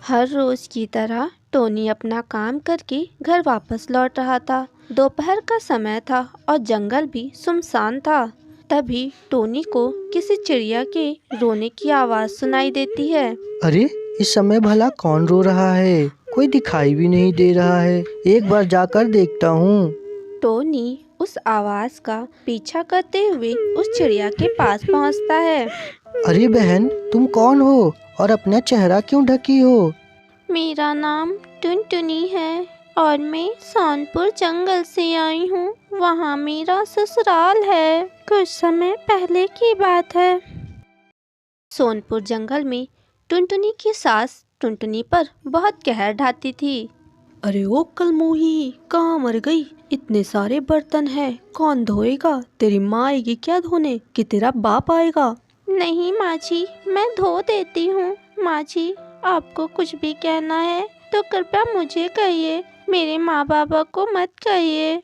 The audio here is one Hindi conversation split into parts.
हर रोज की तरह टोनी अपना काम करके घर वापस लौट रहा था। दोपहर का समय था और जंगल भी सुनसान था। तभी टोनी को किसी चिड़िया के रोने की आवाज़ सुनाई देती है। अरे इस समय भला कौन रो रहा है? कोई दिखाई भी नहीं दे रहा है। एक बार जाकर देखता हूँ। टोनी उस आवाज़ का पीछा करते हुए उस चिड़िया के पास पहुंचता है। अरे बहन, तुम कौन हो और अपना चेहरा क्यों ढकी हो? मेरा नाम टुनटुनी है और मैं सोनपुर जंगल से आई हूँ। वहाँ मेरा ससुराल है। कुछ समय पहले की बात है। सोनपुर जंगल में टुनटुनी की सास टुनटुनी पर बहुत कहर ढाती थी। अरे ओ कलमोही, कहाँ मर गई? इतने सारे बर्तन हैं, कौन धोएगा? तेरी माँ आएगी क्या धोने कि तेरा बाप आएगा? नहीं माँ जी, मैं धो देती हूँ। माँ जी, आपको कुछ भी कहना है तो कृपया मुझे कहिए, मेरे माँ बाबा को मत कहिए।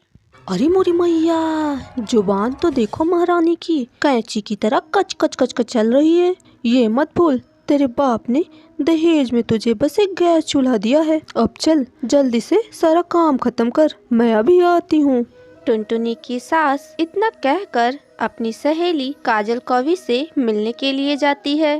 अरे मोरी मैया, जुबान तो देखो महारानी की, कैंची की तरह कच कच कच कच चल रही है। ये मत भूल, तेरे बाप ने दहेज में तुझे बस एक गैस चूल्हा दिया है। अब चल जल्दी से सारा काम खत्म कर, मैं अभी आती हूँ। टुनटुनी की सास इतना कहकर अपनी सहेली काजल कौवी से मिलने के लिए जाती है।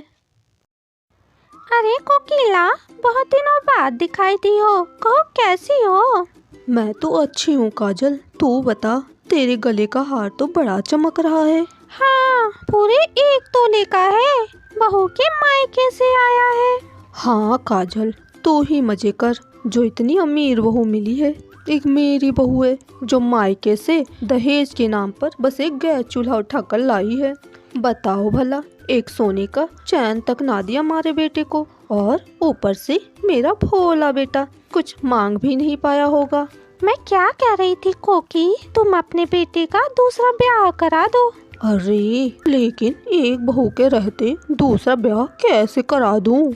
अरे कोकिला, बहुत दिनों बाद दिखाई दी हो, कहो कैसी हो? मैं तो अच्छी हूँ काजल, तू बता, तेरे गले का हार तो बड़ा चमक रहा है। हाँ, पूरे 1 तोले का है। बहू के मायके से आया है। हाँ काजल, तू ही मजे कर, जो इतनी अमीर बहू मिली है। एक मेरी बहू है जो मायके से दहेज के नाम पर बस एक गैस चूल्हा उठाकर लाई है। बताओ भला, एक सोने का चैन तक ना दिया हमारे बेटे को, और ऊपर से मेरा भोला बेटा कुछ मांग भी नहीं पाया होगा। मैं क्या कह रही थी कोकी, तुम अपने बेटे का दूसरा ब्याह करा दो। अरे लेकिन एक बहू के रहते दूसरा ब्याह कैसे करा दूं?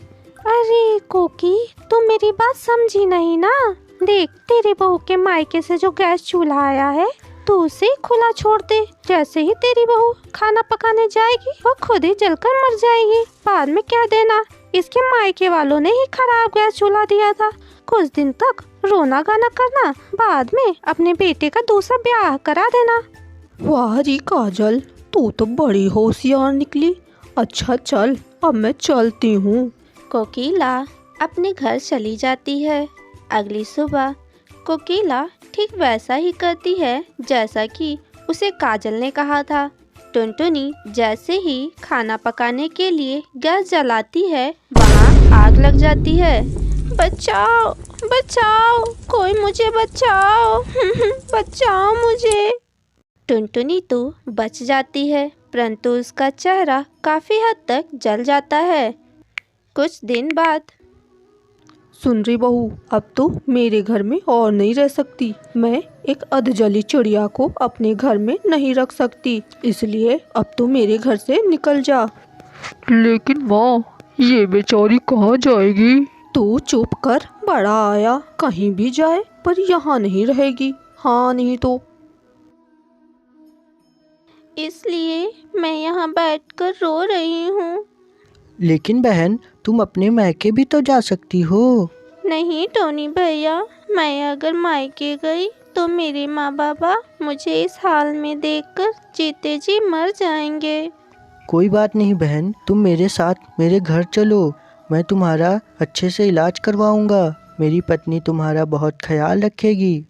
अरे कोकी, तुम मेरी बात समझी नहीं ना। देख, तेरे बहू के मायके से जो गैस चूल्हा आया है, तू उसे खुला छोड़ दे। जैसे ही तेरी बहू खाना पकाने जाएगी, वो खुद ही जलकर मर जाएगी। बाद में कह देना इसके मायके वालों ने ही खराब गैस चूल्हा दिया था। कुछ दिन तक रोना गाना करना, बाद में अपने बेटे का दूसरा ब्याह करा देना। वाह जी काजल, तू तो बड़ी होशियार निकली। अच्छा चल, अब मैं चलती हूँ। कोकिला अपने घर चली जाती है। अगली सुबह कोकिला ठीक वैसा ही करती है जैसा कि उसे काजल ने कहा था। टुनटुनी जैसे ही खाना पकाने के लिए गैस जलाती है, वहाँ आग लग जाती है। बचाओ बचाओ, कोई मुझे बचाओ बचाओ मुझे। टुनटुनी तो बच जाती है, परंतु उसका चेहरा काफ़ी हद तक जल जाता है। कुछ दिन बाद, सुन रही बहू, अब तो मेरे घर में और नहीं रह सकती। मैं एक अधजली चिड़िया को अपने घर में नहीं रख सकती, इसलिए अब तो मेरे घर से निकल जा। लेकिन माँ, ये बेचारी कहाँ जाएगी? तू चुप कर, बड़ा आया, कहीं भी जाए पर यहाँ नहीं रहेगी। हाँ नहीं तो। इसलिए मैं यहाँ बैठकर रो रही हूँ। लेकिन बहन, तुम अपने मायके भी तो जा सकती हो। नहीं टोनी भैया, मैं अगर मायके गई तो मेरे माँ बाबा मुझे इस हाल में देखकर जीते जी मर जाएंगे। कोई बात नहीं बहन, तुम मेरे साथ मेरे घर चलो। मैं तुम्हारा अच्छे से इलाज करवाऊंगा। मेरी पत्नी तुम्हारा बहुत ख्याल रखेगी।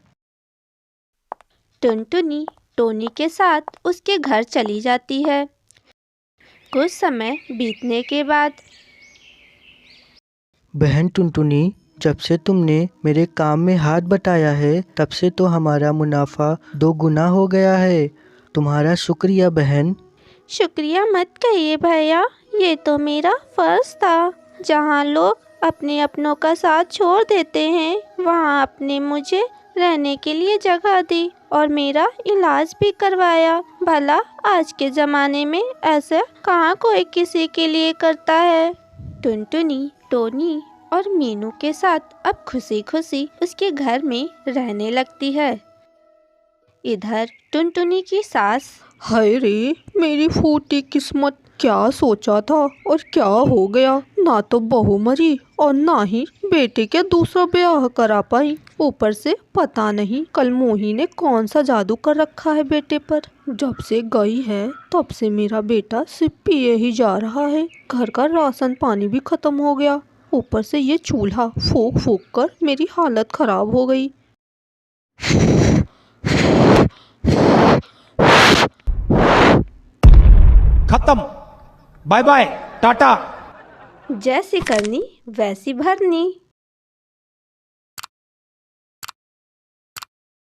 टुनटुनी टोनी के साथ उसके घर चली जाती है। कुछ समय बीतने के बाद, बहन टुनटुनी, जब से तुमने मेरे काम में हाथ बटाया है, तब से तो हमारा मुनाफा 2 गुना हो गया है। तुम्हारा शुक्रिया बहन। शुक्रिया मत कहिए भैया, ये तो मेरा फर्ज था। जहाँ लोग अपने अपनों का साथ छोड़ देते हैं, वहाँ आपने मुझे रहने के लिए जगह दी और मेरा इलाज भी करवाया। भला आज के ज़माने में ऐसा कहाँ कोई किसी के लिए करता है। टुनटुनी टोनी और मीनू के साथ अब खुशी खुशी उसके घर में रहने लगती है। इधर टुनटुनी की सास, हाय रे मेरी फूटी किस्मत, क्या सोचा था और क्या हो गया। ना तो बहू मरी और ना ही बेटे के दूसरा ब्याह करा पाई। ऊपर से पता नहीं कल मोही ने कौन सा जादू कर रखा है बेटे पर। जब से गई है तब से मेरा बेटा सिर्फ पिए ही जा रहा है। घर का राशन पानी भी खत्म हो गया। ऊपर से ये चूल्हा फूक फूक कर मेरी हालत खराब हो गई। खत्म। Bye bye tata. जैसी करनी वैसी भरनी।